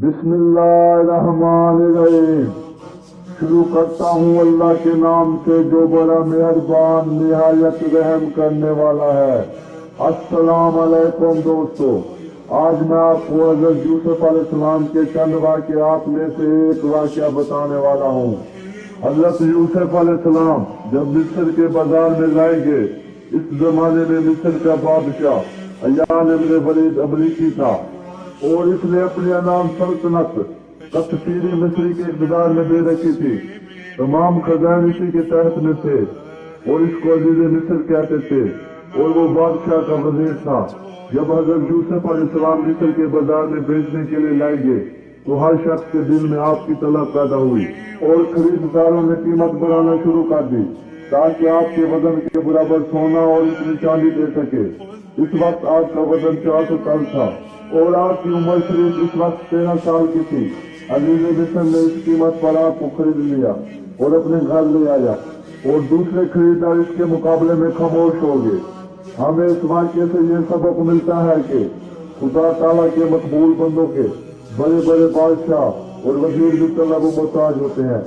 بسم اللہ الرحمن الرحیم۔ شروع کرتا ہوں اللہ کے نام سے جو بڑا مہربان نہایت رحم کرنے والا ہے۔ السلام علیکم دوستو، آج میں آپ کو حضرت یوسف علیہ السلام کے چند واقعات میں سے ایک واقعہ بتانے والا ہوں۔ حضرت یوسف علیہ السلام جب مصر کے بازار میں لائے گئے، اس زمانے میں مصر کا بادشاہ عیان ابن ولید امریکی تھا اور اس نے اپنے نام سلطنت کثفیری مصری کے اقتدار میں دے رکھی تھی۔ تمام خزائن اسی کے تحت میں تھے اور اس کو عزیز مصر کہتے تھے اور وہ بادشاہ کا وزیر تھا۔ جب حضرت یوسف علیہ السلام مصر کے بازار میں بیچنے کے لیے لائے گئے تو ہر شخص کے دل میں آپ کی طلب پیدا ہوئی اور خریداروں نے قیمت بڑھانا شروع کر دی تاکہ آپ کے وزن کے برابر سونا اور اتنی چاندی دے سکے۔ اس وقت آپ کا وزن 400 ٹن تھا اور آپ کی عمر صرف اس وقت 13 سال کی تھی۔ عزیز مصر نے اس قیمت پر آپ کو خرید لیا اور اپنے گھر لے آیا اور دوسرے خریدار اس کے مقابلے میں خاموش ہو گئے۔ ہمیں اس واقعے سے یہ سبق ملتا ہے کہ خدا تعالیٰ کے مقبول بندوں کے بڑے بڑے بادشاہ اور وزیر بھی طلب و محتاج ہوتے ہیں۔